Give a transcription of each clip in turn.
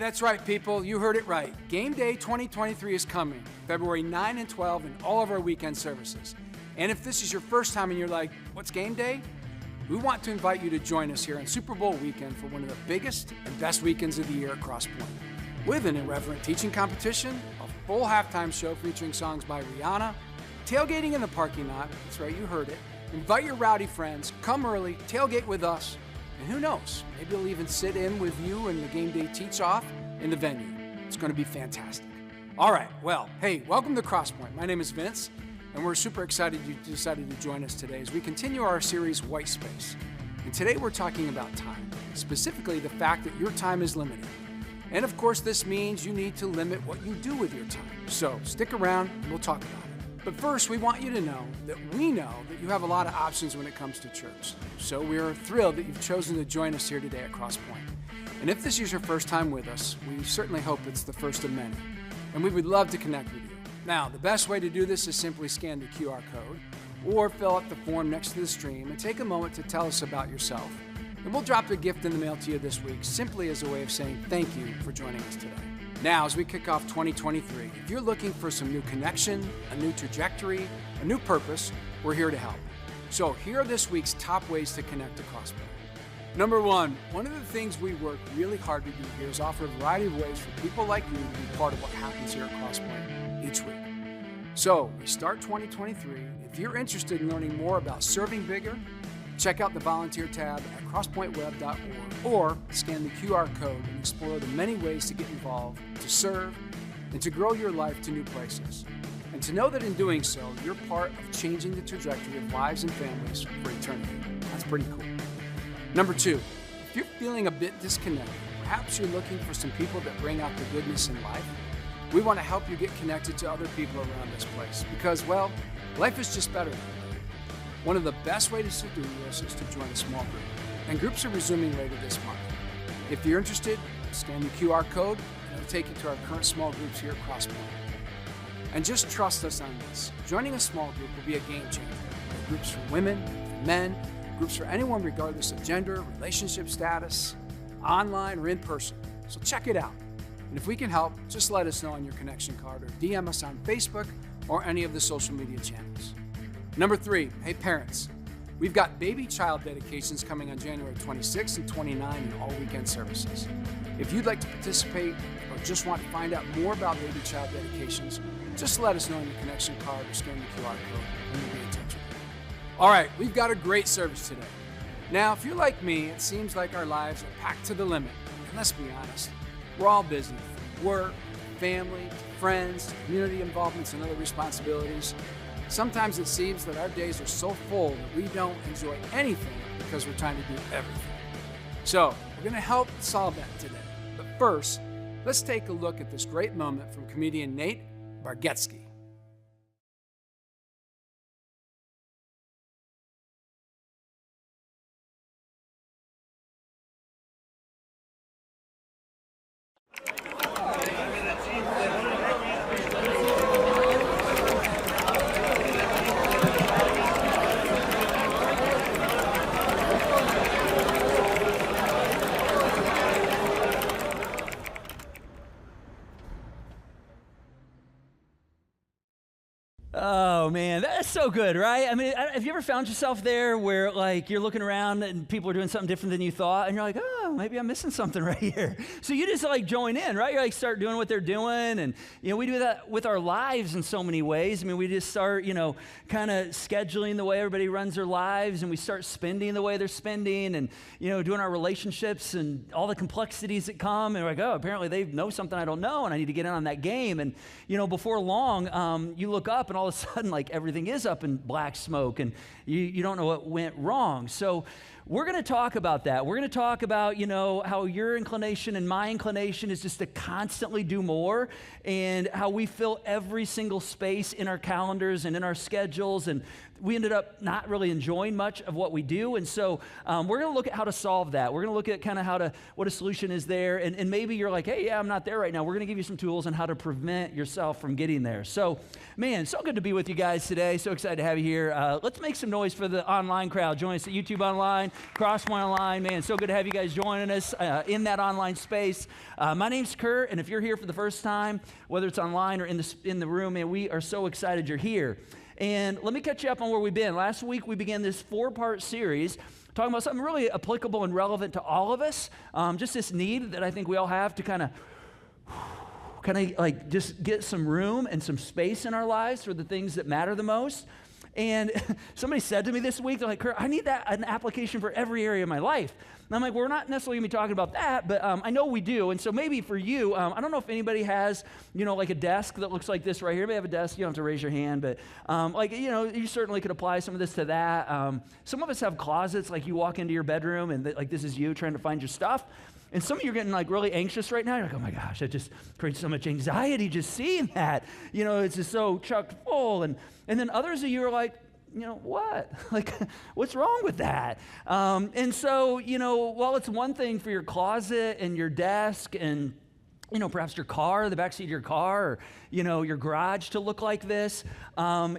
That's right, people. You heard it right. Game Day 2023 is coming, February 9 and 12 in all of our weekend services. And if this is your first time and you're like, what's Game Day? We want to invite you to join us here on Super Bowl weekend for one of the biggest and best weekends of the year at Crosspoint. With an irreverent teaching competition, a full halftime show featuring songs by Rihanna, tailgating in the parking lot, that's right, you heard it. Invite your rowdy friends, come early, tailgate with us, and who knows, maybe we'll even sit in with you and the Game Day teach-off in the venue. It's going to be fantastic. All right, well, hey, welcome to Crosspoint. My name is Vince, and we're super excited you decided to join us today as we continue our series, White Space. And today we're talking about time, specifically the fact that your time is limited. And of course, this means you need to limit what you do with your time. So stick around and we'll talk about it. But first, we want you to know that we know that you have a lot of options when it comes to church. So we're thrilled that you've chosen to join us here today at Crosspoint. And if this is your first time with us, we certainly hope it's the first of many. And we would love to connect with you. Now, the best way to do this is simply scan the QR code or fill out the form next to the stream and take a moment to tell us about yourself. And we'll drop a gift in the mail to you this week simply as a way of saying thank you for joining us today. Now, as we kick off 2023, if you're looking for some new connection, a new trajectory, a new purpose, we're here to help. So here are this week's top ways to connect to Crosspoint. Number one of the things we work really hard to do here is offer a variety of ways for people like you to be part of what happens here at Crosspoint each week. So we start 2023. If you're interested in learning more about serving bigger, check out the volunteer tab at crosspointweb.org or scan the QR code and explore the many ways to get involved, to serve, and to grow your life to new places. And to know that in doing so, you're part of changing the trajectory of lives and families for eternity. That's pretty cool. Number two, if you're feeling a bit disconnected, perhaps you're looking for some people that bring out the goodness in life, we want to help you get connected to other people around this place because, well, life is just better. One of the best ways to do this is to join a small group, and groups are resuming later this month. If you're interested, scan the QR code, and it'll take you to our current small groups here at Crosspoint. And just trust us on this. Joining a small group will be a game changer. There are groups for women, for men, groups for anyone regardless of gender, relationship status, online or in person. So check it out. And if we can help, just let us know on your connection card or DM us on Facebook or any of the social media channels. Number three, hey parents, we've got baby child dedications coming on January 26 and 29 in all weekend services. If you'd like to participate or just want to find out more about baby child dedications, just let us know on your connection card or scan the QR code and we'll be in touch with you. All right, we've got a great service today. Now, if you're like me, it seems like our lives are packed to the limit. And let's be honest, we're all busy. Work, family, friends, community involvements, and other responsibilities. Sometimes it seems that our days are so full that we don't enjoy anything because we're trying to do everything. So we're going to help solve that today. But first, let's take a look at this great moment from comedian Nate Bargatze. Oh man, that's so good, right? I mean, have you ever found yourself there where like you're looking around and people are doing something different than you thought and you're like, oh, maybe I'm missing something right here. So you just like join in, right? You like start doing what they're doing. And, we do that with our lives in so many ways. I mean, we just start, kind of scheduling the way everybody runs their lives and we start spending the way they're spending and, doing our relationships and all the complexities that come. And we're like, oh, apparently they know something I don't know and I need to get in on that game. And, before long, you look up and all of a sudden, like everything is up in black smoke and you don't know what went wrong. So we're going to talk about that. We're going to talk about, how your inclination and my inclination is just to constantly do more and how we fill every single space in our calendars and in our schedules. And we ended up not really enjoying much of what we do. And so we're going to look at how to solve that. We're going to look at kind of what a solution is there. And maybe you're like, hey, yeah, I'm not there right now. We're going to give you some tools on how to prevent yourself from getting there. So, man, so good to be with you guys today. So excited to have you here. Let's make some noise for the online crowd. Join us at YouTube Online. Crosspoint Online. Man, so good to have you guys joining us in that online space. My name's Curt, and if you're here for the first time, whether it's online or in the room, man, we are so excited you're here. And let me catch you up on where we've been. Last week, we began this 4-part series talking about something really applicable and relevant to all of us, just this need that I think we all have to kind of like just get some room and some space in our lives for the things that matter the most. And somebody said to me this week, they're like, Curt, I need an application for every area of my life. And I'm like, we're not necessarily going to be talking about that, but I know we do. And so maybe for you, I don't know if anybody has, like a desk that looks like this right here. Maybe have a desk, you don't have to raise your hand, but you certainly could apply some of this to that. Some of us have closets, like you walk into your bedroom and this is you trying to find your stuff. And some of you are getting like really anxious right now. You're like, oh my gosh, that just creates so much anxiety just seeing that. It's just so chock full. And then others of you are like, what? Like, what's wrong with that? And so, while it's one thing for your closet and your desk and, perhaps your car, the backseat of your car, or, your garage to look like this, and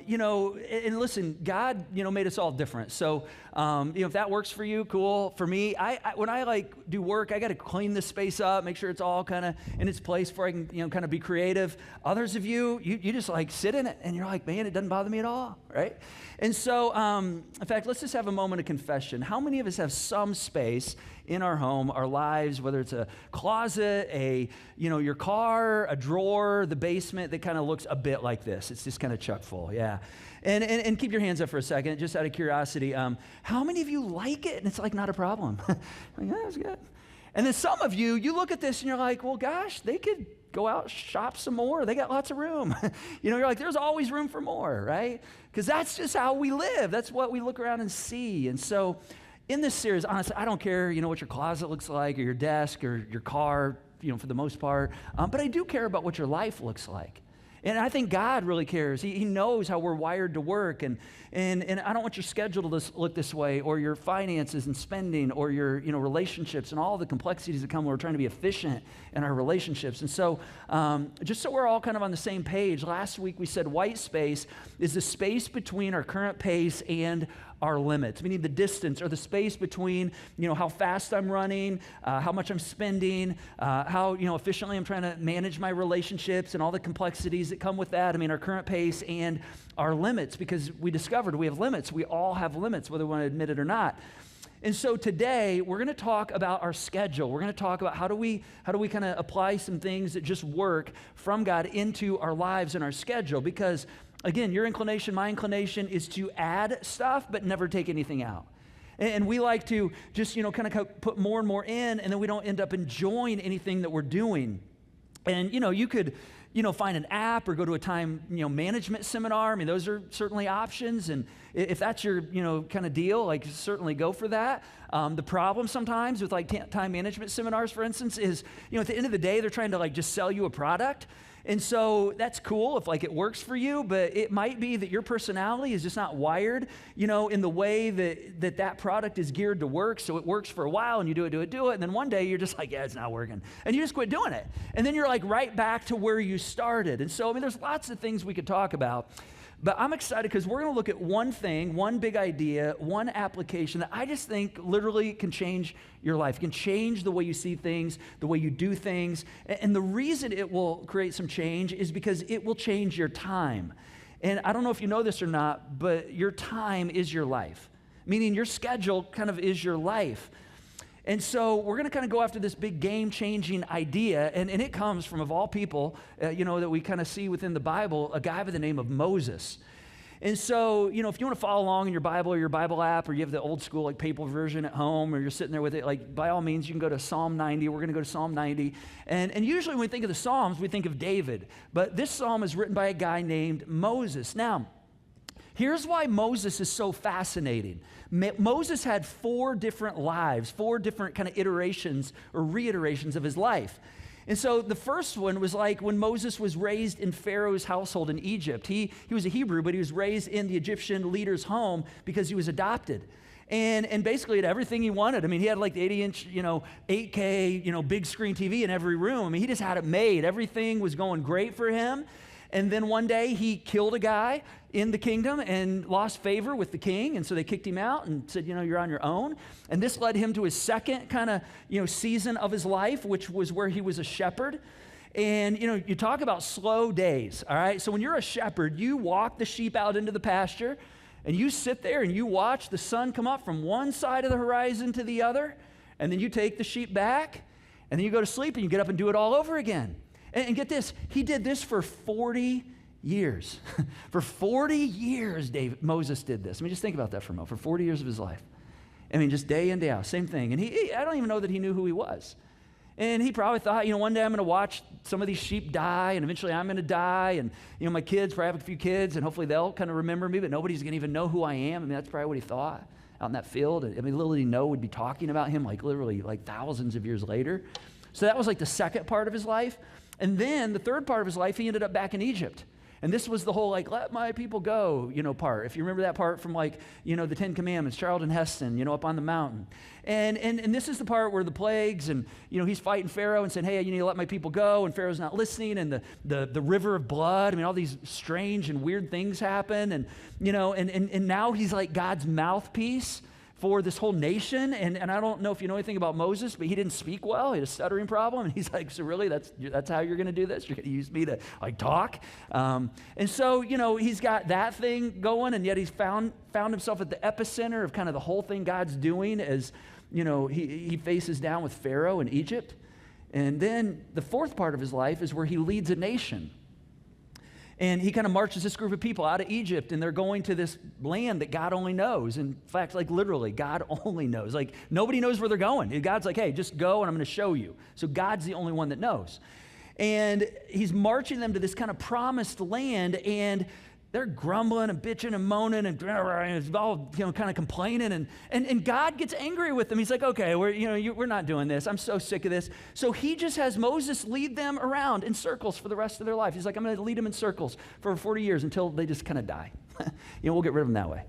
listen, God, made us all different. So, if that works for you, cool. For me, when I do work, I got to clean this space up, make sure it's all kind of in its place before I can, kind of be creative. Others of you just sit in it and you're like, man, it doesn't bother me at all, right? And so, in fact, let's just have a moment of confession. How many of us have some space in our home, our lives, whether it's a closet, your car, a drawer, the basement that kind of looks a bit like this? It's just kind of chock full, yeah. And keep your hands up for a second, just out of curiosity. How many of you like it and it's not a problem? Like, yeah, that's good. And then some of you look at this and you're like, well, gosh, they could go out, shop some more. They got lots of room. You're like, there's always room for more, right? Because that's just how we live. That's what we look around and see. And so in this series, honestly, I don't care, what your closet looks like or your desk or your car, for the most part. But I do care about what your life looks like. And I think God really cares. He knows how we're wired to work. And I don't want your schedule to look this way, or your finances and spending, or your relationships and all the complexities that come when we're trying to be efficient in our relationships. And so just so we're all kind of on the same page, last week we said white space is the space between our current pace and our limits, meaning the distance or the space between, how fast I'm running, how much I'm spending, how, efficiently I'm trying to manage my relationships and all the complexities that come with that. I mean, our current pace and our limits, because we discovered we have limits. We all have limits, whether we want to admit it or not. And so today we're going to talk about our schedule. We're going to talk about how do we kind of apply some things that just work from God into our lives and our schedule, because again, your inclination, my inclination is to add stuff, but never take anything out. And we like to just, kind of put more and more in, and then we don't end up enjoying anything that we're doing. And, you could, find an app or go to a time, management seminar. I mean, those are certainly options. And if that's your, kind of deal, certainly go for that. The problem sometimes with time management seminars, for instance, is, at the end of the day, they're trying to just sell you a product. And so that's cool if it works for you, but it might be that your personality is just not wired, in the way that product is geared to work. So it works for a while and you do it. And then one day you're just like, yeah, it's not working. And you just quit doing it. And then you're right back to where you started. And so, there's lots of things we could talk about. But I'm excited because we're going to look at one thing, one big idea, one application that I just think literally can change your life. It can change the way you see things, the way you do things. And the reason it will create some change is because it will change your time. And I don't know if you know this or not, but your time is your life, meaning your schedule kind of is your life. And so we're going to kind of go after this big game-changing idea, and it comes from, of all people, that we kind of see within the Bible, a guy by the name of Moses. And so, if you want to follow along in your Bible or your Bible app, or you have the old school paper version at home, or you're sitting there with it, by all means, you can go to Psalm 90. We're going to go to Psalm 90. And usually when we think of the Psalms, we think of David. But this psalm is written by a guy named Moses. Now, here's why Moses is so fascinating. Moses had 4 different lives, 4 different kind of iterations or reiterations of his life. And so the first one was when Moses was raised in Pharaoh's household in Egypt. He was a Hebrew, but he was raised in the Egyptian leader's home because he was adopted. And basically had everything he wanted. I mean, he had the 80-inch, 8K, big screen TV in every room. I mean, he just had it made. Everything was going great for him. And then one day he killed a guy in the kingdom and lost favor with the king. And so they kicked him out and said, you're on your own. And this led him to his second kind of, season of his life, which was where he was a shepherd. And, you talk about slow days, all right? So when you're a shepherd, you walk the sheep out into the pasture and you sit there and you watch the sun come up from one side of the horizon to the other. And then you take the sheep back and then you go to sleep and you get up and do it all over again. And get this, he did this for 40 years. For 40 years, Moses did this. I mean, just think about that for a moment. For 40 years of his life. I mean, just day in, day out, same thing. And I don't even know that he knew who he was. And he probably thought, one day I'm going to watch some of these sheep die, and eventually I'm going to die, and, my kids, probably have a few kids, and hopefully they'll kind of remember me, but nobody's going to even know who I am. I mean, that's probably what he thought out in that field. I mean, little did he know we'd be talking about him, literally, thousands of years later. So that was the second part of his life. And then the third part of his life, he ended up back in Egypt. And this was the whole, let my people go, part. If you remember that part from, the Ten Commandments, Charlton Heston, up on the mountain. And this is the part where the plagues and, he's fighting Pharaoh and saying, hey, you need to let my people go. And Pharaoh's not listening. And the river of blood, I mean, all these strange and weird things happen. And, and now he's like God's mouthpiece for this whole nation. And I don't know if you know anything about Moses, but he didn't speak well. He had a stuttering problem. And he's like, so really, that's how you're going to do this? You're going to use me to talk? And so, he's got that thing going, and yet he's found himself at the epicenter of kind of the whole thing God's doing as, he faces down with Pharaoh in Egypt. And then the fourth part of his life is where he leads a nation. And he kind of marches this group of people out of Egypt, and they're going to this land that God only knows. In fact, literally, God only knows. Nobody knows where they're going. God's like, hey, just go, and I'm going to show you. So God's the only one that knows. And he's marching them to this kind of promised land, and they're grumbling and bitching and moaning and all kind of complaining, and God gets angry with them. He's like, okay, we're not doing this. I'm so sick of this. So he just has Moses lead them around in circles for the rest of their life. He's like, I'm going to lead them in circles for 40 years until they just kind of die. We'll get rid of them that way.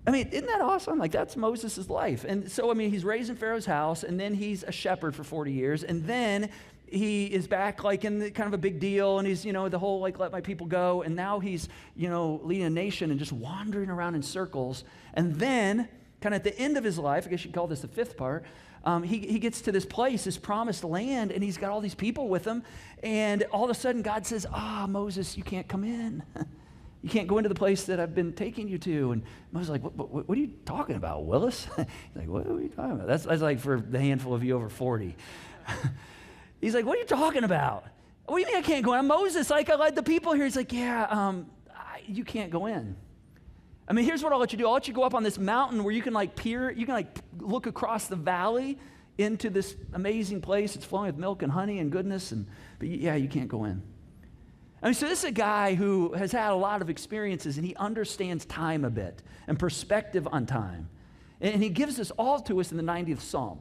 I mean, isn't that awesome? That's Moses' life. And so, he's raised in Pharaoh's house, and then he's a shepherd for 40 years, and then he is back in the kind of a big deal, and he's, the whole let my people go, and now he's, leading a nation and just wandering around in circles. And then, kind of at the end of his life, I guess you'd call this the fifth part, he gets to this place, this promised land, and he's got all these people with him, and all of a sudden God says, Moses, you can't come in. You can't go into the place that I've been taking you to. And Moses is like, what are you talking about, Willis? He's like, what are you talking about? That's like for the handful of you over 40. He's like, what are you talking about? What do you mean I can't go in? I'm Moses. I led the people here. He's like, yeah, you can't go in. I mean, here's what I'll let you do. I'll let you go up on this mountain where you can peer, you can look across the valley into this amazing place. It's flowing with milk and honey and goodness. But you can't go in. I mean, so this is a guy who has had a lot of experiences, and he understands time a bit and perspective on time. And he gives this all to us in the 90th Psalm.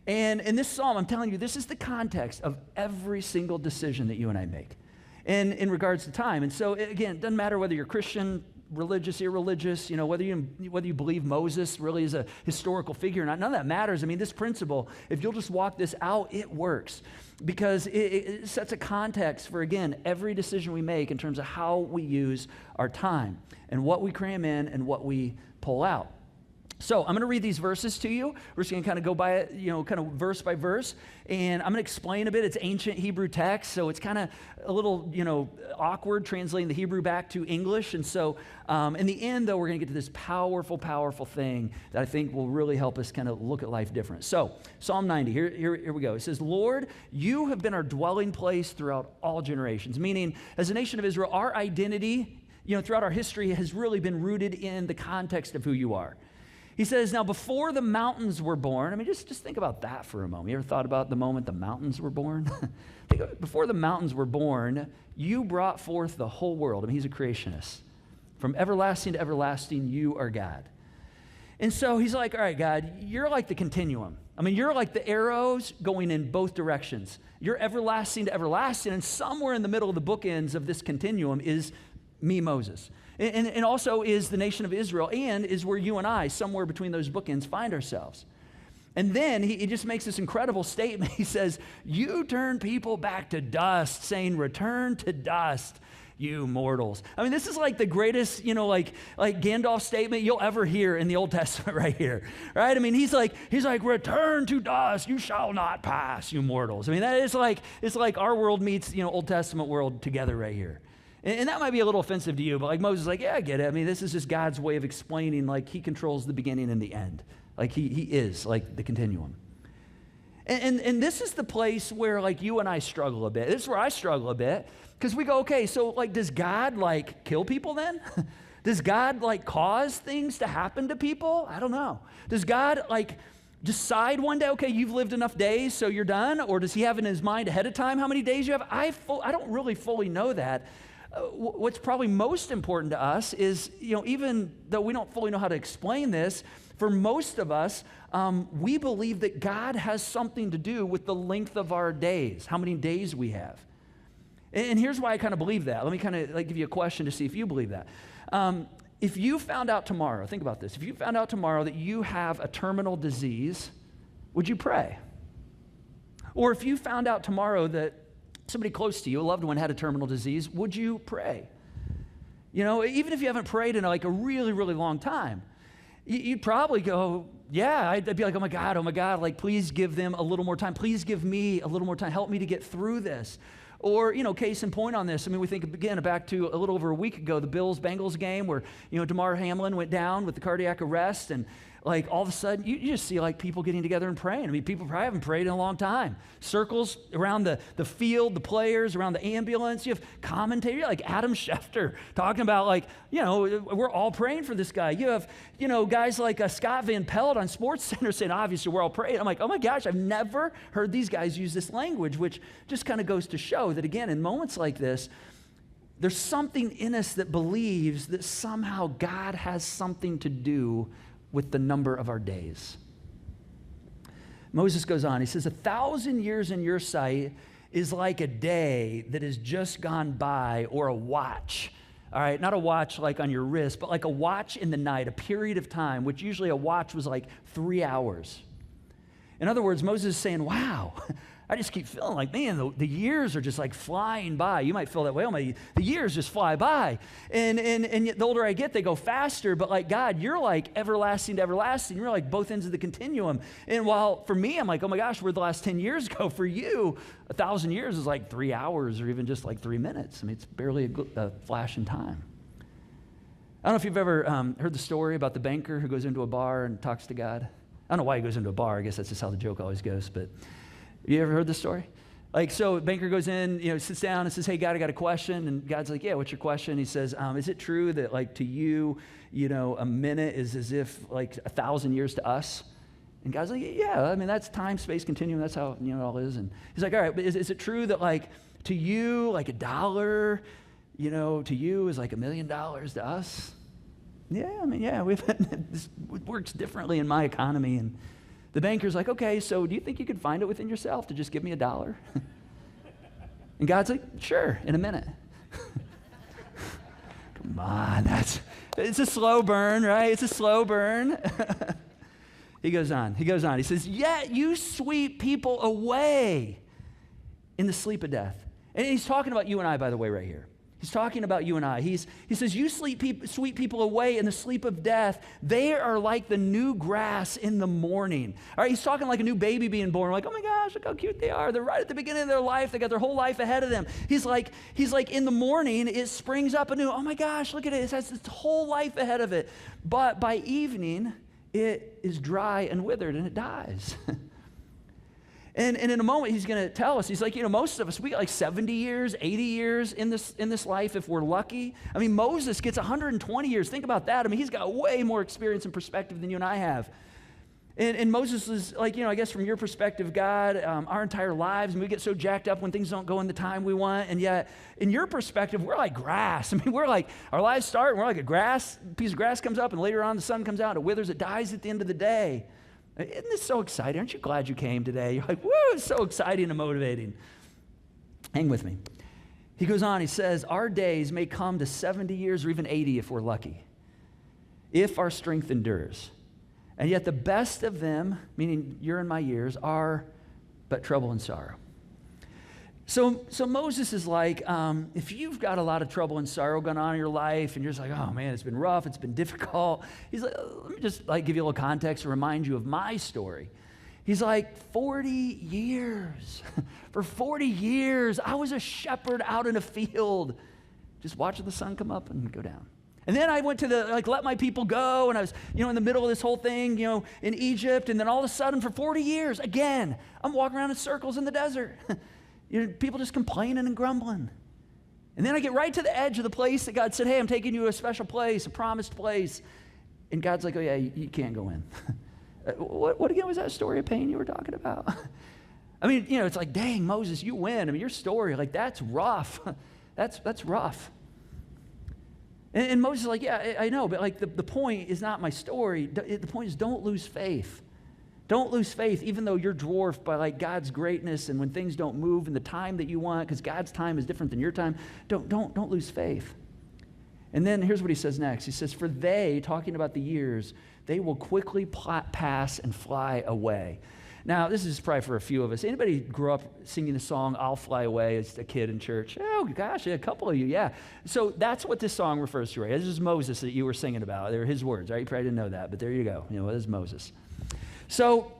And in this psalm, I'm telling you, this is the context of every single decision that you and I make in regards to time. And so, again, it doesn't matter whether you're Christian, religious, irreligious, whether you believe Moses really is a historical figure or not. None of that matters. I mean, this principle, if you'll just walk this out, it works because it sets a context for, again, every decision we make in terms of how we use our time and what we cram in and what we pull out. So I'm going to read these verses to you. We're just going to kind of go by it, kind of verse by verse. And I'm going to explain a bit. It's ancient Hebrew text, so it's kind of a little, awkward translating the Hebrew back to English. And so in the end, though, we're going to get to this powerful, powerful thing that I think will really help us kind of look at life different. So Psalm 90, here we go. It says, Lord, you have been our dwelling place throughout all generations. Meaning, as a nation of Israel, our identity, throughout our history has really been rooted in the context of who you are. He says, now before the mountains were born, I mean, just think about that for a moment. You ever thought about the moment the mountains were born? Before the mountains were born, you brought forth the whole world. I mean, he's a creationist. From everlasting to everlasting, you are God. And so he's like, all right, God, you're like the continuum. I mean, you're like the arrows going in both directions. You're everlasting to everlasting, and somewhere in the middle of the bookends of this continuum is me, Moses. And also is the nation of Israel, and is where you and I, somewhere between those bookends, find ourselves. And then he just makes this incredible statement. He says, you turn people back to dust, saying, return to dust, you mortals. I mean, this is like the greatest, like Gandalf statement you'll ever hear in the Old Testament right here, right? I mean, he's like, return to dust, you shall not pass, you mortals. I mean, that is like, it's like our world meets, Old Testament world together right here. And that might be a little offensive to you, but like Moses is like, yeah, I get it. I mean, this is just God's way of explaining, like he controls the beginning and the end. Like he is like the continuum. And this is the place where like you and I struggle a bit. This is where I struggle a bit. Because we go, okay, so like, does God like kill people then? Does God like cause things to happen to people? I don't know. Does God like decide one day, okay, you've lived enough days, so you're done? Or does he have in his mind ahead of time how many days you have? I don't really fully know that. What's probably most important to us is, even though we don't fully know how to explain this, for most of us, we believe that God has something to do with the length of our days, how many days we have. And here's why I kind of believe that. Let me kind of like give you a question to see if you believe that. If you found out tomorrow, think about this. If you found out tomorrow that you have a terminal disease, would you pray? Or if you found out tomorrow that somebody close to you, a loved one, had a terminal disease, would you pray? Even if you haven't prayed in like a really, really long time, you'd probably go, yeah, I'd be like, oh my God, like please give them a little more time. Please give me a little more time. Help me to get through this. Or, case in point on this, I mean, we think again back to a little over a week ago, the Bills-Bengals game where, Damar Hamlin went down with the cardiac arrest, and like all of a sudden you just see like people getting together and praying. I mean, people probably haven't prayed in a long time. Circles around the field, the players, around the ambulance. You have commentators like Adam Schefter talking about like, we're all praying for this guy. You have, guys like Scott Van Pelt on SportsCenter saying, obviously we're all praying. I'm like, oh my gosh, I've never heard these guys use this language, which just kind of goes to show that again, in moments like this, there's something in us that believes that somehow God has something to do with the number of our days. Moses goes on, he says, 1,000 years in your sight is like a day that has just gone by, or a watch. All right, not a watch like on your wrist, but like a watch in the night, a period of time, which usually a watch was like 3 hours. In other words, Moses is saying, wow, I just keep feeling like, man, the years are just like flying by. You might feel that way. The years just fly by. And the older I get, they go faster. But like, God, you're like everlasting to everlasting. You're like both ends of the continuum. And while for me, I'm like, oh my gosh, where'd the last 10 years go? For you, 1,000 years is like 3 hours or even just like 3 minutes. I mean, it's barely a flash in time. I don't know if you've ever heard the story about the banker who goes into a bar and talks to God. I don't know why he goes into a bar. I guess that's just how the joke always goes, but you ever heard this story? Like, so banker goes in, sits down and says, hey, God, I got a question. And God's like, yeah, what's your question? He says, is it true that like to you, a minute is as if like 1,000 years to us? And God's like, yeah, I mean, that's time, space, continuum. That's how, it all is. And he's like, all right, but is it true that like to you, like $1, to you is like $1 million to us? Yeah, I mean, yeah, this works differently in my economy. And the banker's like, okay, so do you think you could find it within yourself to just give me $1? And God's like, sure, in a minute. Come on, it's a slow burn, right? It's a slow burn. He goes on. He says, yet you sweep people away in the sleep of death. And he's talking about you and I, by the way, right here. He's talking about you and I. He says, you sweep people away in the sleep of death. They are like the new grass in the morning. All right, he's talking like a new baby being born. Like, oh my gosh, look how cute they are. They're right at the beginning of their life. They got their whole life ahead of them. He's like in the morning, it springs up anew. Oh my gosh, look at it. It has its whole life ahead of it. But by evening, it is dry and withered and it dies. And in a moment, he's going to tell us, he's like, most of us, we got like 70 years, 80 years in this life if we're lucky. I mean, Moses gets 120 years. Think about that. I mean, he's got way more experience and perspective than you and I have. And Moses is like, I guess from your perspective, God, our entire lives, and we get so jacked up when things don't go in the time we want. And yet, in your perspective, we're like grass. I mean, we're like, our lives start, and we're like a piece of grass comes up, and later on the sun comes out, it withers, it dies at the end of the day. Isn't this so exciting? Aren't you glad you came today? You're like, woo, it's so exciting and motivating. Hang with me. He goes on, he says, our days may come to 70 years or even 80 if we're lucky, if our strength endures. And yet the best of them, meaning your and my years, are but trouble and sorrow. So Moses is like, if you've got a lot of trouble and sorrow going on in your life, and you're just like, oh man, it's been rough, it's been difficult. He's like, let me just like give you a little context and remind you of my story. He's like, 40 years. For 40 years, I was a shepherd out in a field, just watching the sun come up and go down. And then I went to let my people go, and I was, in the middle of this whole thing, in Egypt, and then all of a sudden for 40 years, again, I'm walking around in circles in the desert. People just complaining and grumbling. And then I get right to the edge of the place that God said, hey, I'm taking you to a special place, a promised place. And God's like, oh yeah, you can't go in. What again was that story of pain you were talking about? I mean, it's like, dang, Moses, you win. I mean, your story, like, that's rough. That's rough. And Moses is like, yeah, I know, but like the point is not my story. The point is don't lose faith. Don't lose faith, even though you're dwarfed by like God's greatness and when things don't move in the time that you want, because God's time is different than your time. Don't lose faith. And then here's what he says next. He says, for they, talking about the years, they will quickly pass and fly away. Now, this is probably for a few of us. Anybody grew up singing the song, I'll Fly Away, as a kid in church? Oh, gosh, a couple of you, yeah. So that's what this song refers to, right? This is Moses that you were singing about. They're his words, right? You probably didn't know that, but there you go. This is Moses. So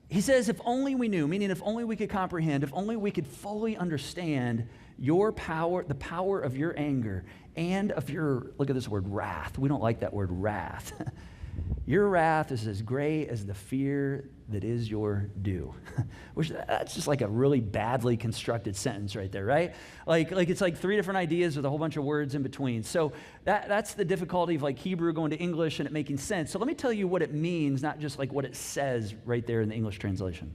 he says, if only we knew, meaning if only we could comprehend, if only we could fully understand your power, the power of your anger and of your, look at this word, wrath. We don't like that word, wrath. Your wrath is as great as the fear that is your due. Which that's just like a really badly constructed sentence right there, right? Like it's like three different ideas with a whole bunch of words in between. So that's the difficulty of like Hebrew going to English and it making sense. So let me tell you what it means, not just like what it says right there in the English translation.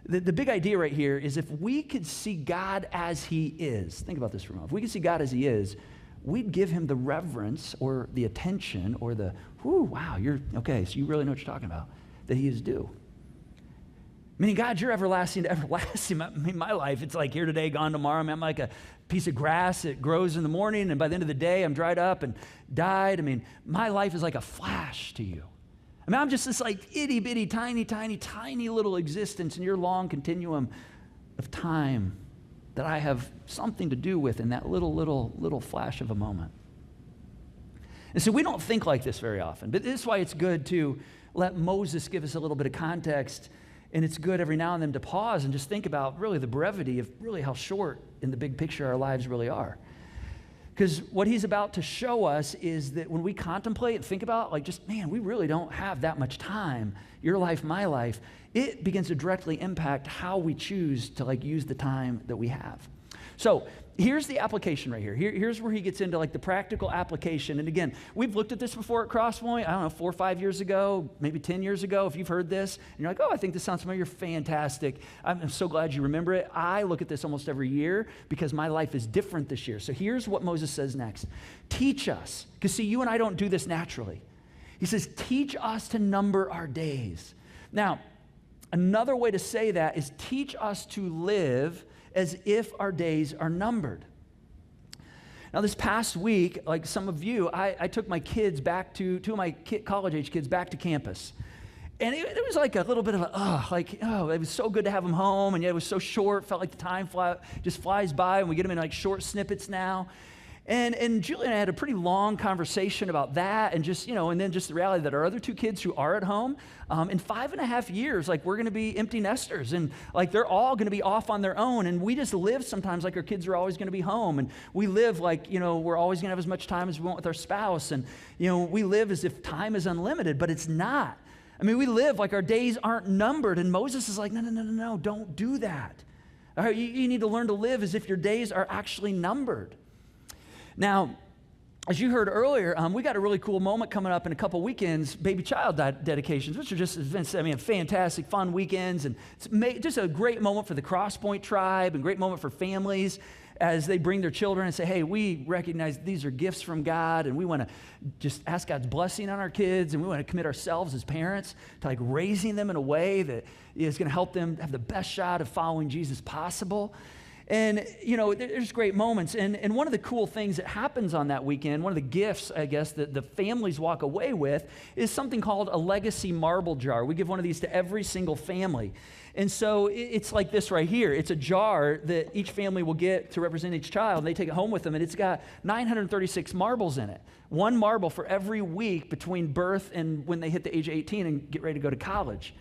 The big idea right here is if we could see God as he is, think about this for a moment. If we could see God as he is, we'd give him the reverence or the attention or the, whoo, wow, you're, okay, so you really know what you're talking about, that he is due. Meaning, God, you're everlasting to everlasting. I mean, my life, it's like here today, gone tomorrow. I mean, I'm like a piece of grass that grows in the morning, and by the end of the day, I'm dried up and died. I mean, my life is like a flash to you. I mean, I'm just this like itty-bitty, tiny little existence in your long continuum of time that I have something to do with in that little flash of a moment. And so we don't think like this very often, but this is why it's good to let Moses give us a little bit of context, and it's good every now and then to pause and just think about really the brevity of really how short in the big picture our lives really are. Because what he's about to show us is that when we contemplate and think about, like, just, man, we really don't have that much time, your life, my life, it begins to directly impact how we choose to, like, use the time that we have. So here's the application right here. Here's where he gets into, like, the practical application. And again, we've looked at this before at Crosspoint, I don't know, 4 or 5 years ago, maybe 10 years ago. If you've heard this, and you're like, oh, I think this sounds familiar, fantastic. I'm so glad you remember it. I look at this almost every year because my life is different this year. So here's what Moses says next. Teach us, because see, you and I don't do this naturally. He says, teach us to number our days. Now, another way to say that is teach us to live as if our days are numbered. Now, this past week, like some of you, I took my kids back to, two of my college-age kids back to campus. And it was like a little bit of it was so good to have them home, and yet it was so short, felt like the time just flies by, and we get them in like short snippets now. And Julie and I had a pretty long conversation about that, and just, and then just the reality that our other 2 kids who are at home, in 5.5 years, like, we're gonna be empty nesters, and like they're all gonna be off on their own, and we just live sometimes like our kids are always gonna be home, and we live like, we're always gonna have as much time as we want with our spouse, and we live as if time is unlimited, but it's not. I mean, we live like our days aren't numbered, and Moses is like, no, don't do that. All right, you need to learn to live as if your days are actually numbered. Now, as you heard earlier, we got a really cool moment coming up in a couple weekends, baby child dedications, which are just, fantastic, fun weekends. And it's just a great moment for the Crosspoint tribe and great moment for families as they bring their children and say, hey, we recognize these are gifts from God, and we want to just ask God's blessing on our kids, and we want to commit ourselves as parents to like raising them in a way that is going to help them have the best shot of following Jesus possible. And, there's great moments. And one of the cool things that happens on that weekend, one of the gifts, I guess, that the families walk away with is something called a legacy marble jar. We give one of these to every single family. And so it's like this right here. It's a jar that each family will get to represent each child. They take it home with them, and it's got 936 marbles in it. One marble for every week between birth and when they hit the age of 18 and get ready to go to college.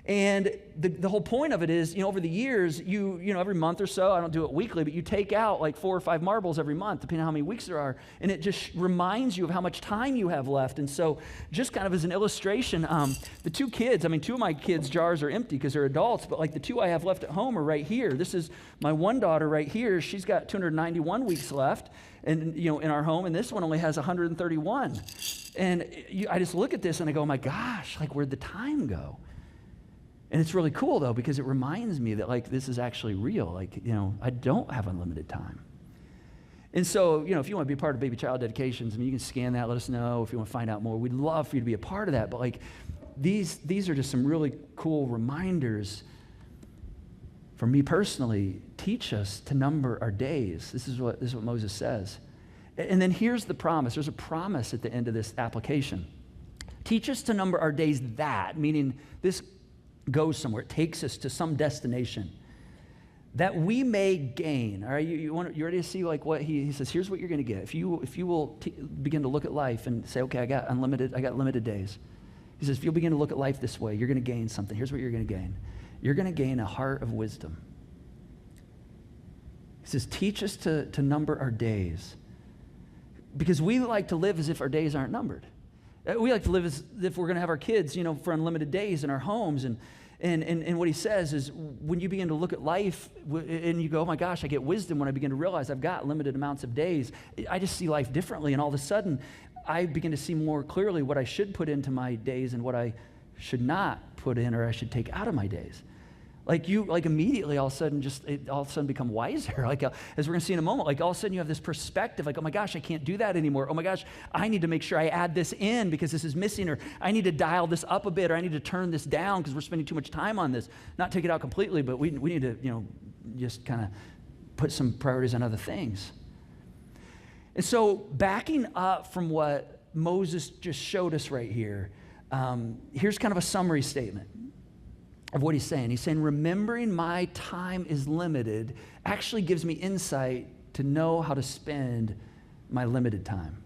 And the whole point of it is, over the years, every month or so, I don't do it weekly, but you take out like 4 or 5 marbles every month, depending on how many weeks there are, and it just reminds you of how much time you have left. And so just kind of as an illustration, the 2 kids, 2 of my kids' jars are empty because they're adults, but like the 2 I have left at home are right here. This is my one daughter right here. She's got 291 weeks left, and in our home, and this one only has 131. And I just look at this and I go, oh my gosh, like where'd the time go? And it's really cool, though, because it reminds me that, like, this is actually real. Like, I don't have unlimited time. And so, if you want to be a part of baby child dedications, you can scan that, let us know if you want to find out more. We'd love for you to be a part of that. But, like, these are just some really cool reminders for me personally. Teach us to number our days. This is what Moses says. And then here's the promise. There's a promise at the end of this application. Teach us to number our days meaning this goes somewhere. It takes us to some destination that we may gain. All right, you ready to see like what he says? Here's what you're going to get. If you will begin to look at life and say, okay, I got limited days. He says, if you'll begin to look at life this way, you're going to gain something. Here's what you're going to gain. You're going to gain a heart of wisdom. He says, teach us to number our days, because we like to live as if our days aren't numbered. We like to live as if we're going to have our kids, for unlimited days in our homes. And what he says is when you begin to look at life and you go, oh my gosh, I get wisdom when I begin to realize I've got limited amounts of days. I just see life differently. And all of a sudden, I begin to see more clearly what I should put into my days and what I should not put in or I should take out of my days. Like immediately all of a sudden become wiser. Like as we're going to see in a moment, like all of a sudden you have this perspective like, oh my gosh, I can't do that anymore. Oh my gosh, I need to make sure I add this in because this is missing, or I need to dial this up a bit, or I need to turn this down because we're spending too much time on this. Not take it out completely, but we need to, just kind of put some priorities on other things. And so backing up from what Moses just showed us right here, here's kind of a summary statement of what he's saying. He's saying, remembering my time is limited actually gives me insight to know how to spend my limited time.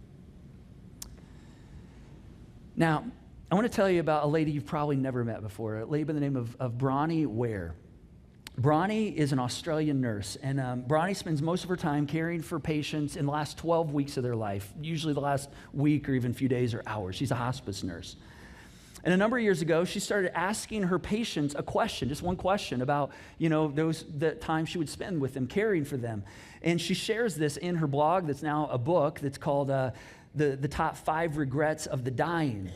Now, I want to tell you about a lady you've probably never met before, a lady by the name of Bronnie Ware. Bronnie is an Australian nurse, and Bronnie spends most of her time caring for patients in the last 12 weeks of their life, usually the last week or even few days or hours. She's a hospice nurse. And a number of years ago, she started asking her patients a question, just one question about, the time she would spend with them, caring for them. And she shares this in her blog that's now a book that's called the Top 5 Regrets of the Dying.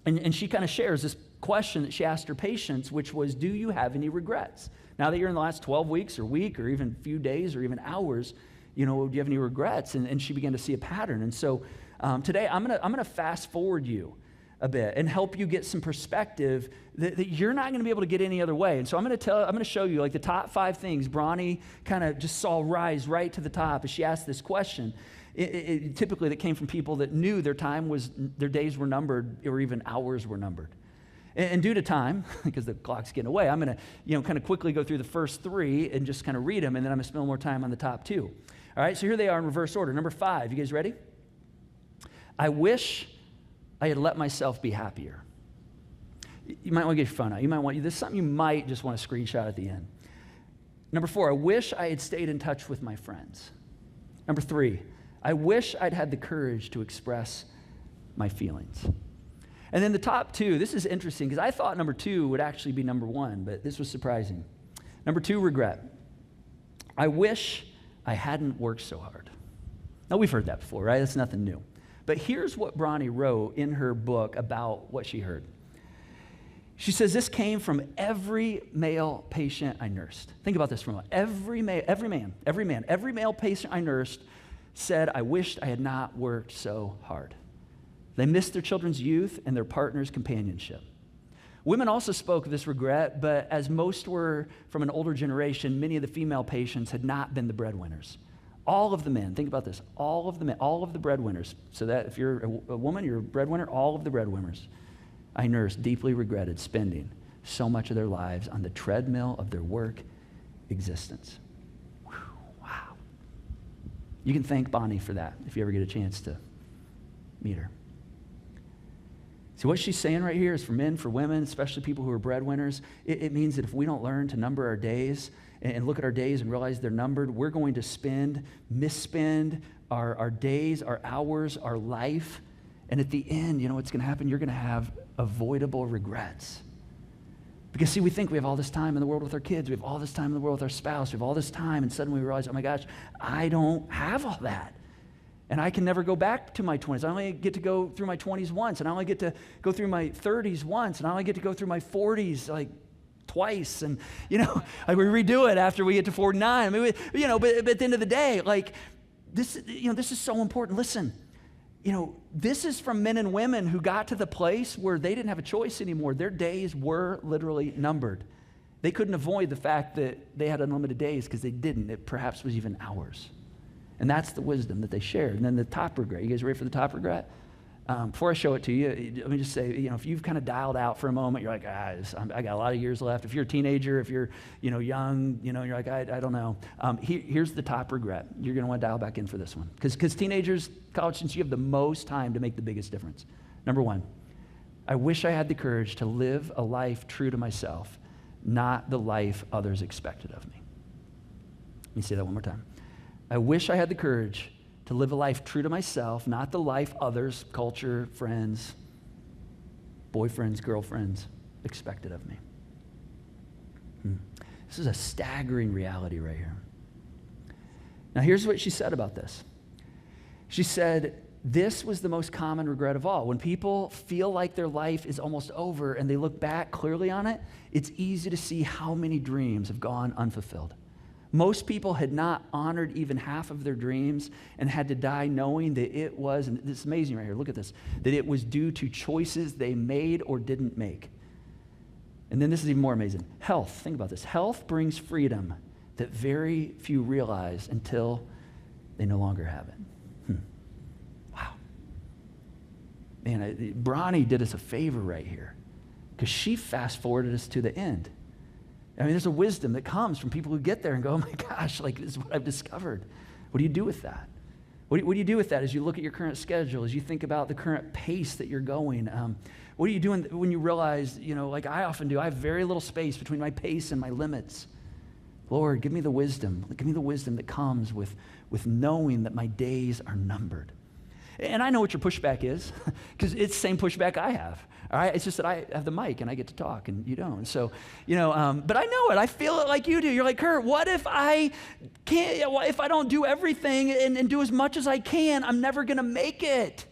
And she kind of shares this question that she asked her patients, which was, do you have any regrets? Now that you're in the last 12 weeks or week or even few days or even hours, do you have any regrets? And she began to see a pattern. And so today I'm gonna fast forward you a bit and help you get some perspective that you're not going to be able to get any other way. And so I'm going to show you like the top 5 things Bronnie kind of just saw rise right to the top as she asked this question. It typically that came from people that knew their days were numbered or even hours were numbered. And due to time, because the clock's getting away, I'm going to kind of quickly go through the first 3 and just kind of read them, and then I'm going to spend more time on the top 2. All right, so here they are in reverse order. Number 5, you guys ready? I wish I had let myself be happier. You might want to get your phone out. This is something you might just want to screenshot at the end. Number 4, I wish I had stayed in touch with my friends. Number 3, I wish I'd had the courage to express my feelings. And then the top 2, this is interesting because I thought number 2 would actually be number 1, but this was surprising. Number 2, regret. I wish I hadn't worked so hard. Now, we've heard that before, right? That's nothing new. But here's what Bronnie wrote in her book about what she heard. She says, this came from every male patient I nursed. Think about this for a moment. Every male patient I nursed said, I wished I had not worked so hard. They missed their children's youth and their partner's companionship. Women also spoke of this regret, but as most were from an older generation, many of the female patients had not been the breadwinners. All of the men, think about this, all of the men, all of the breadwinners, so that if you're a woman, you're a breadwinner, all of the breadwinners I nursed deeply regretted spending so much of their lives on the treadmill of their work existence. Whew, wow. You can thank Bonnie for that if you ever get a chance to meet her. See, what she's saying right here is for men, for women, especially people who are breadwinners, it means that if we don't learn to number our days and look at our days and realize they're numbered, we're going to misspend our days, our hours, our life. And at the end, you know what's going to happen? You're going to have avoidable regrets. Because see, we think we have all this time in the world with our kids. We have all this time in the world with our spouse. We have all this time, and suddenly we realize, oh my gosh, I don't have all that. And I can never go back to my 20s. I only get to go through my 20s once, and I only get to go through my 30s once, and I only get to go through my 40s like twice, and like we redo it after we get to 49. I mean, but at the end of the day, like this, this is so important. Listen, this is from men and women who got to the place where they didn't have a choice anymore. Their days were literally numbered. They couldn't avoid the fact that they had unlimited days because they didn't. It perhaps was even hours. And that's the wisdom that they shared. And then the top regret. You guys ready for the top regret? Before I show it to you, let me just say, if you've kind of dialed out for a moment, you're like, I got a lot of years left. If you're a teenager, if you're, young, you're like, I don't know. Here's the top regret. You're going to want to dial back in for this one. Because teenagers, college students, you have the most time to make the biggest difference. Number one, I wish I had the courage to live a life true to myself, not the life others expected of me. Let me say that one more time. I wish I had the courage to live a life true to myself, not the life others, culture, friends, boyfriends, girlfriends expected of me. This is a staggering reality right here. Now, here's what she said about this. She said, this was the most common regret of all. When people feel like their life is almost over and they look back clearly on it, it's easy to see how many dreams have gone unfulfilled. Most people had not honored even half of their dreams and had to die knowing that it was, and this is amazing right here, look at this, that it was due to choices they made or didn't make. And then this is even more amazing. Health, think about this. Health brings freedom that very few realize until they no longer have it. Wow. Man, Bronnie did us a favor right here because she fast-forwarded us to the end. I mean, there's a wisdom that comes from people who get there and go, oh my gosh, like this is what I've discovered. What do you do with that? What do you do with that as you look at your current schedule, as you think about the current pace that you're going? What are you doing when you realize, like I often do, I have very little space between my pace and my limits. Lord, give me the wisdom. Give me the wisdom that comes with knowing that my days are numbered. And I know what your pushback is, because it's the same pushback I have. All right, it's just that I have the mic and I get to talk and you don't. So, but I know it. I feel it like you do. You're like, Curt, what if I can't? If I don't do everything and do as much as I can, I'm never going to make it.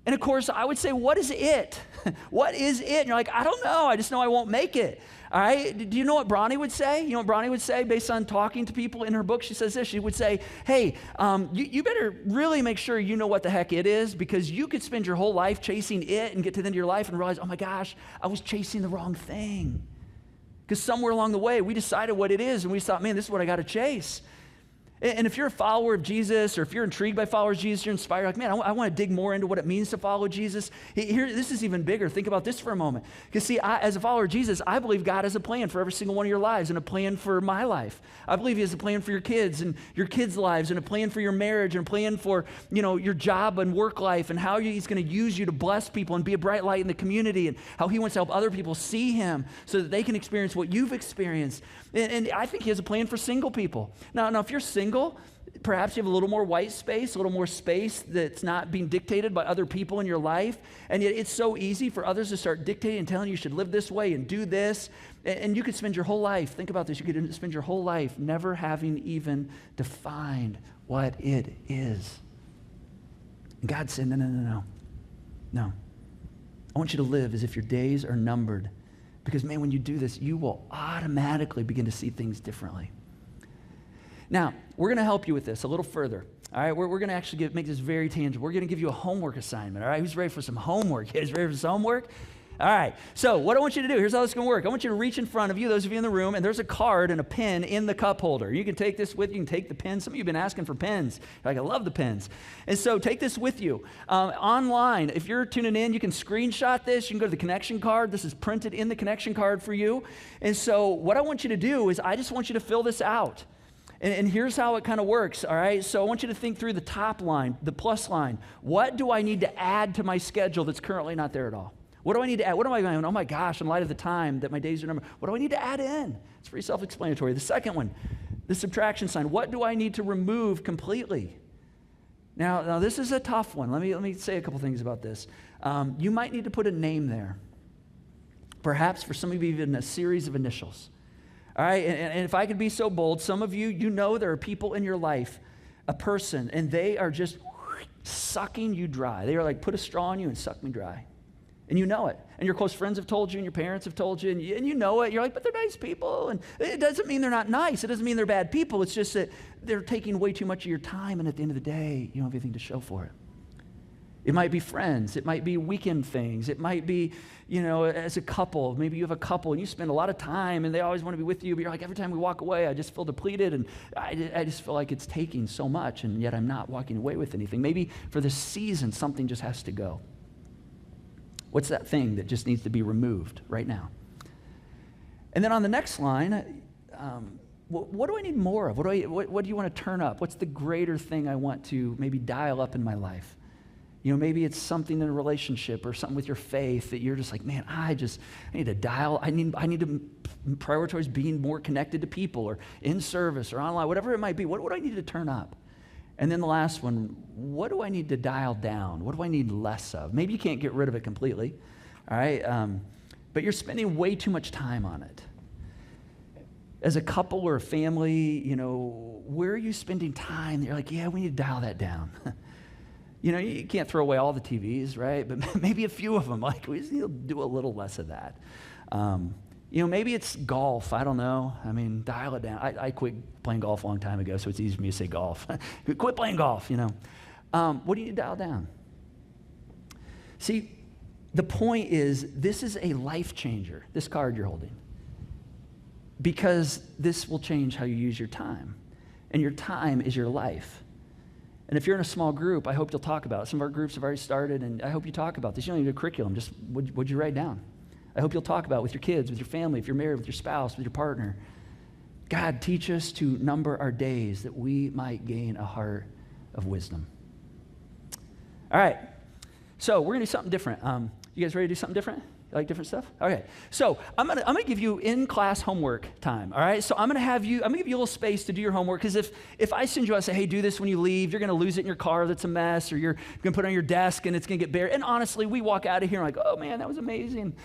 And of course, I would say, what is it? What is it? And you're like, I don't know. I just know I won't make it. All right. Do you know what Bronnie would say? You know what Bronnie would say based on talking to people in her book? She says this. She would say, hey, you better really make sure you know what the heck it is, because you could spend your whole life chasing it and get to the end of your life and realize, oh my gosh, I was chasing the wrong thing. Because somewhere along the way, we decided what it is and we thought, man, this is what I got to chase. And if you're a follower of Jesus, or if you're intrigued by followers of Jesus, you're inspired, like, man, I want to dig more into what it means to follow Jesus. Here, this is even bigger. Think about this for a moment. Because see, as a follower of Jesus, I believe God has a plan for every single one of your lives and a plan for my life. I believe he has a plan for your kids and your kids' lives and a plan for your marriage and a plan for, your job and work life and how he's going to use you to bless people and be a bright light in the community and how he wants to help other people see him so that they can experience what you've experienced. And I think he has a plan for single people. Now, if you're single, perhaps you have a little more white space, a little more space that's not being dictated by other people in your life. And yet it's so easy for others to start dictating and telling you should live this way and do this. And you could spend your whole life, think about this, you could spend your whole life never having even defined what it is. And God said, no. I want you to live as if your days are numbered. Because, man, when you do this, you will automatically begin to see things differently. Now, we're going to help you with this a little further. All right, we're going to actually make this very tangible. We're going to give you a homework assignment. All right, who's ready for some homework? You guys ready for some homework? All right, so what I want you to do, here's how this is going to work. I want you to reach in front of you, those of you in the room, and there's a card and a pen in the cup holder. You can take this with you. You can take the pen. Some of you have been asking for pens. Like, I love the pens. And so take this with you. Online, if you're tuning in, you can screenshot this. You can go to the connection card. This is printed in the connection card for you. And so what I want you to do is I just want you to fill this out. And here's how it kind of works, all right? So I want you to think through the top line, the plus line. What do I need to add to my schedule that's currently not there at all? What do I need to add? What am I going, oh my gosh, in light of the time that my days are numbered, what do I need to add in? It's pretty self-explanatory. The second one, the subtraction sign. What do I need to remove completely? Now this is a tough one. Let me say a couple things about this. You might need to put a name there. Perhaps for some of you, even a series of initials. All right, and if I could be so bold, some of you, you know there are people in your life, a person, and they are just sucking you dry. They are like, put a straw in you and suck me dry. And you know it. And your close friends have told you, and your parents have told you, and you know it. You're like, but they're nice people. And it doesn't mean they're not nice. It doesn't mean they're bad people. It's just that they're taking way too much of your time, and at the end of the day, you don't have anything to show for it. It might be friends. It might be weekend things. It might be, as a couple. Maybe you have a couple, and you spend a lot of time, and they always want to be with you, but you're like, every time we walk away, I just feel depleted, and I just feel like it's taking so much, and yet I'm not walking away with anything. Maybe for this season, something just has to go. What's that thing that just needs to be removed right now? And then on the next line, what do I need more of? What do you want to turn up? What's the greater thing I want to maybe dial up in my life? Maybe it's something in a relationship or something with your faith that you're just like, man, I need to I need to prioritize being more connected to people or in service or online, whatever it might be. What do I need to turn up? And then the last one, what do I need to dial down? What do I need less of? Maybe you can't get rid of it completely, all right? But you're spending way too much time on it. As a couple or a family, where are you spending time? You're like, yeah, we need to dial that down. You can't throw away all the TVs, right? But maybe a few of them, like we just need to do a little less of that. Maybe it's golf. I don't know. Dial it down. I quit playing golf a long time ago, so it's easy for me to say golf. Quit playing golf, What do you dial down? See, the point is, this is a life changer, this card you're holding, because this will change how you use your time. And your time is your life. And if you're in a small group, I hope you'll talk about it. Some of our groups have already started, and I hope you talk about this. You don't need a curriculum. Just what'd you write down? I hope you'll talk about it with your kids, with your family, if you're married, with your spouse, with your partner. God, teach us to number our days that we might gain a heart of wisdom. All right, so we're going to do something different. You guys ready to do something different? You like different stuff? Okay, so I'm gonna give you in-class homework time, all right? So I'm gonna give you a little space to do your homework, because if I send you out and say, hey, do this when you leave, you're gonna lose it in your car that's a mess, or you're gonna put it on your desk and it's gonna get buried. And honestly, we walk out of here and like, oh man, that was amazing.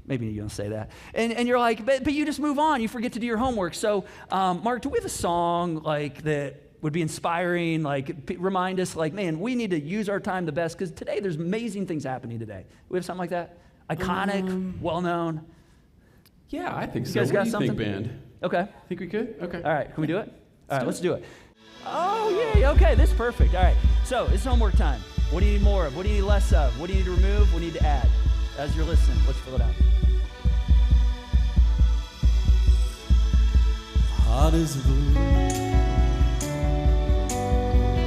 Maybe you don't say that. And you're like, but you just move on, you forget to do your homework. So Mark, do we have a song like that would be inspiring, like remind us, like, man, we need to use our time the best, because today there's amazing things happening today. We have something like that? Iconic, well-known. Yeah, I think You so. guys What got do you something? think, band? Okay. Think we could? Okay. All right, can we do it? All right, do let's it. do it. Oh, yeah, okay, this is perfect. All right, so it's homework time. What do you need more of? What do you need less of? What do you need to remove? What do you need to add? As you're listening, let's fill it out. Hot as a balloon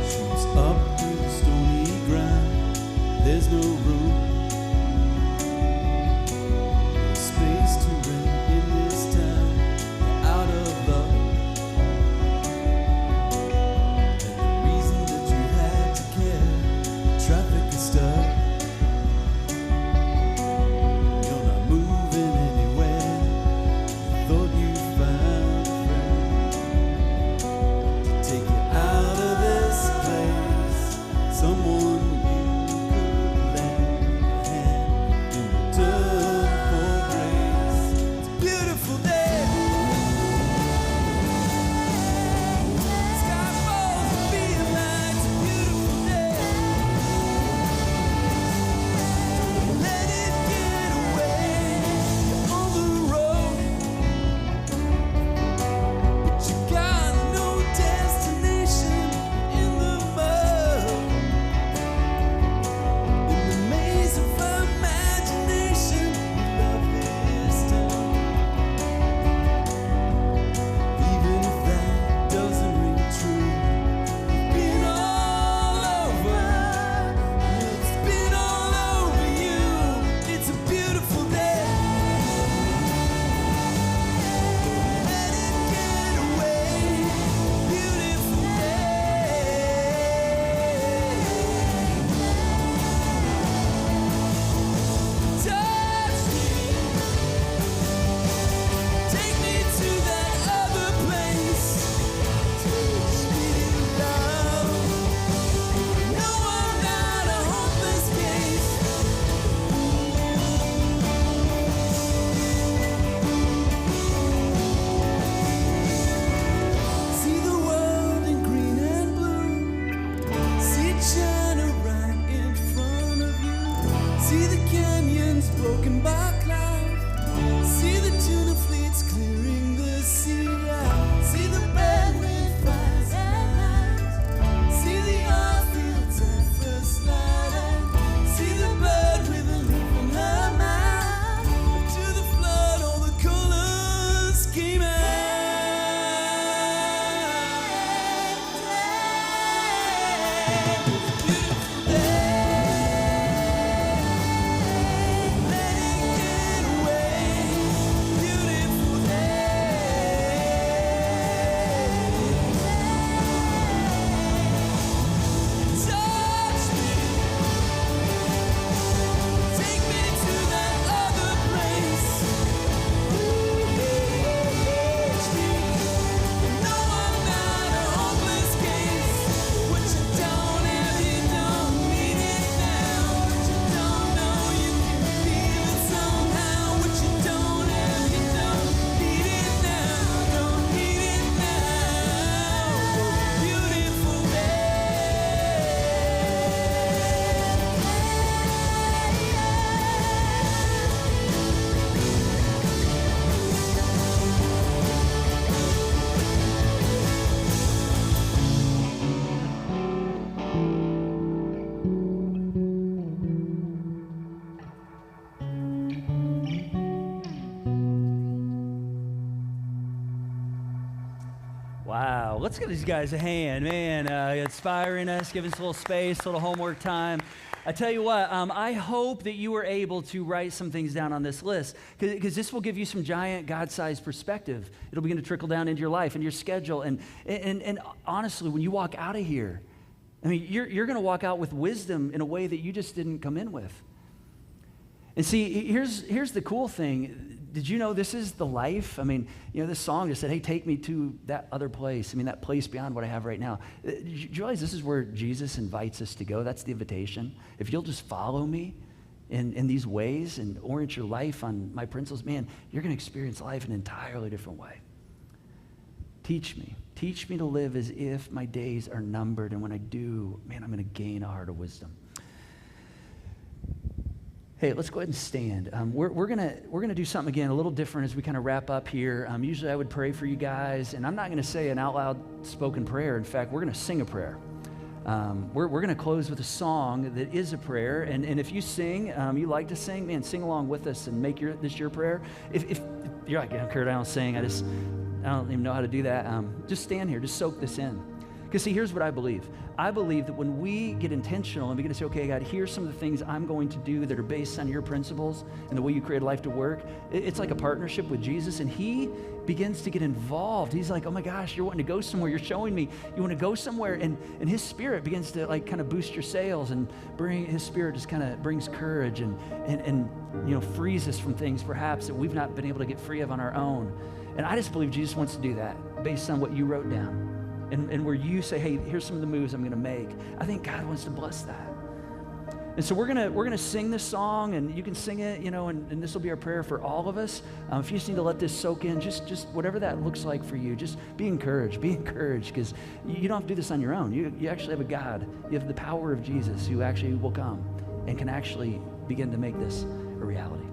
shoots up through the stony ground. There's no room, no space to rent in this town. You're out of luck, and the reason that you had to care, the traffic is stuck. You're not moving anywhere. You thought you found a friend. Wow. Let's give these guys a hand, man. Inspiring us, giving us a little space, a little homework time. I tell you what, I hope that you were able to write some things down on this list, because this will give you some giant God-sized perspective. It'll begin to trickle down into your life and your schedule. And honestly, when you walk out of here, I mean, you're going to walk out with wisdom in a way that you just didn't come in with. And see, here's the cool thing. Did you know this is the life? I mean, this song just said, hey, take me to that other place. I mean, that place beyond what I have right now. Did you realize this is where Jesus invites us to go? That's the invitation. If you'll just follow me in these ways and orient your life on my principles, man, you're going to experience life in an entirely different way. Teach me. Teach me to live as if my days are numbered. And when I do, man, I'm going to gain a heart of wisdom. Hey, let's go ahead and stand. We're gonna do something again a little different as we kind of wrap up here. Usually I would pray for you guys, and I'm not gonna say an out loud spoken prayer. In fact, we're gonna sing a prayer. We're gonna close with a song that is a prayer, and if you sing, you like to sing, man, sing along with us and make this your prayer. If you're like, yeah, Curt, I don't sing. I don't even know how to do that. Just stand here, just soak this in. Because see, here's what I believe. I believe that when we get intentional and begin to say, okay, God, here's some of the things I'm going to do that are based on your principles and the way you create life to work, it's like a partnership with Jesus, and he begins to get involved. He's like, oh my gosh, you're wanting to go somewhere. You're showing me you want to go somewhere, and his spirit begins to like kind of boost your sails, and his spirit just kind of brings courage and frees us from things perhaps that we've not been able to get free of on our own. And I just believe Jesus wants to do that based on what you wrote down. And where you say, hey, here's some of the moves I'm going to make. I think God wants to bless that. And so we're gonna sing this song, and you can sing it, and this will be our prayer for all of us. If you just need to let this soak in, just whatever that looks like for you, just be encouraged, because you don't have to do this on your own. You actually have a God. You have the power of Jesus who actually will come and can actually begin to make this a reality.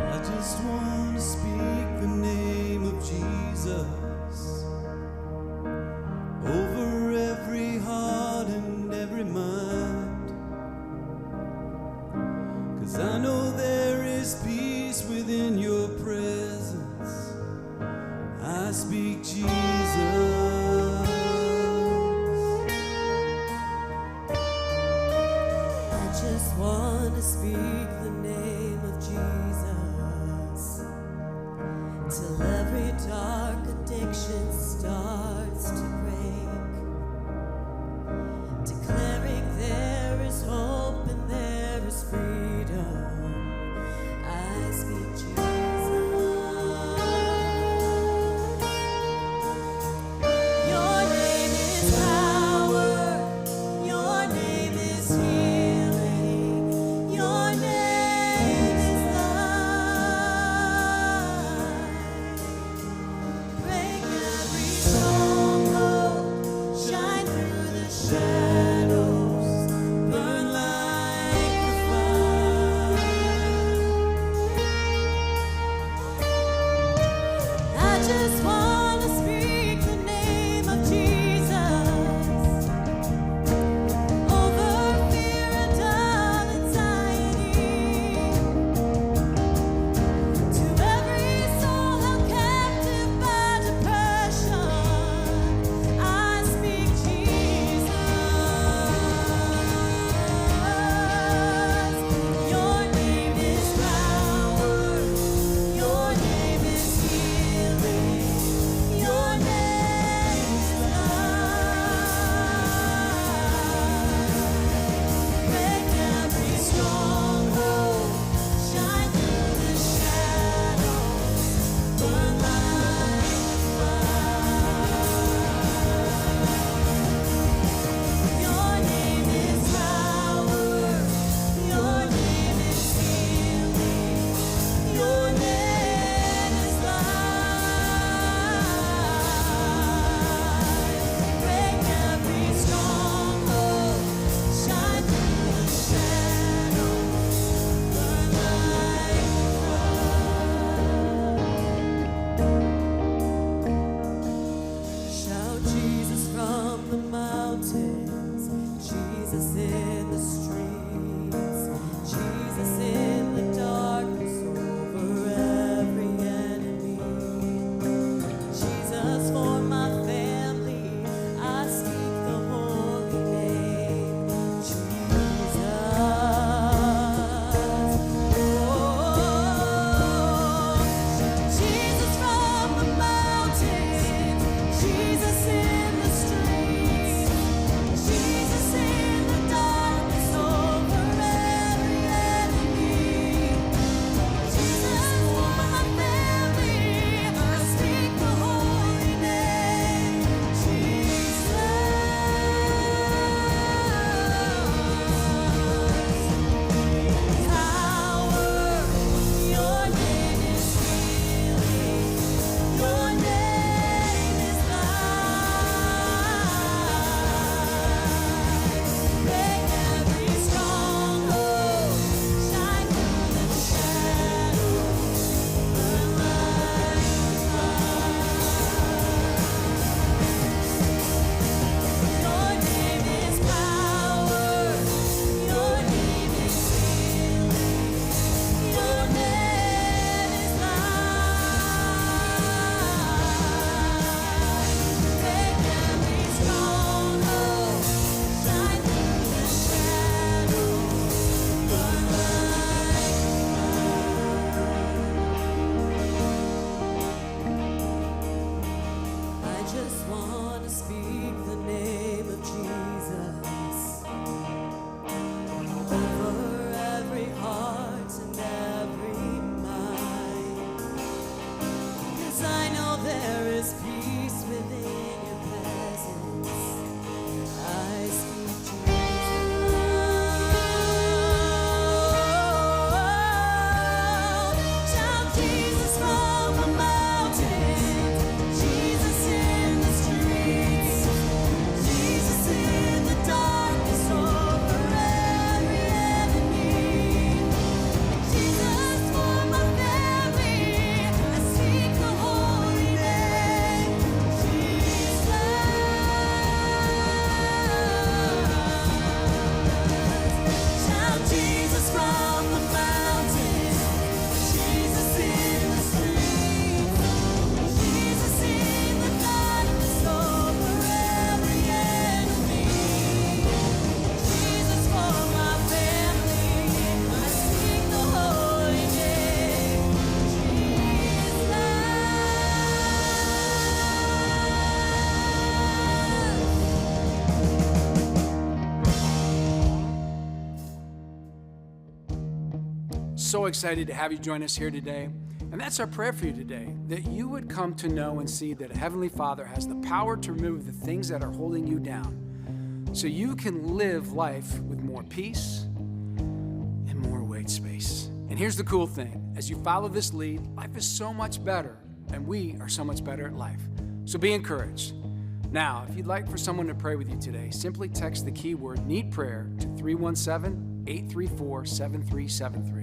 I just want to speak so excited to have you join us here today. And that's our prayer for you today, that you would come to know and see that Heavenly Father has the power to remove the things that are holding you down so you can live life with more peace and more weight space. And here's the cool thing. As you follow this lead, life is so much better, and we are so much better at life. So be encouraged. Now, if you'd like for someone to pray with you today, simply text the keyword "need prayer" to 317-834-7373.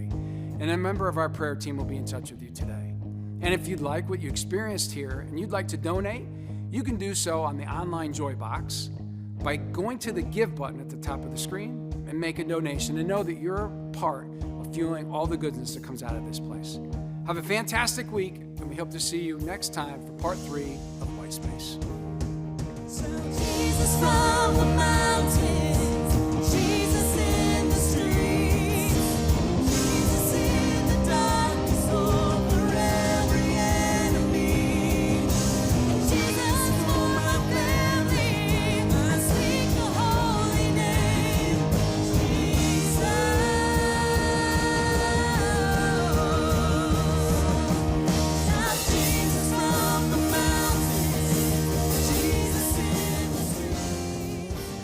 And a member of our prayer team will be in touch with you today. And if you'd like what you experienced here and you'd like to donate, you can do so on the online Joy Box by going to the Give button at the top of the screen and make a donation, and know that you're part of fueling all the goodness that comes out of this place. Have a fantastic week, and we hope to see you next time for part 3 of White Space.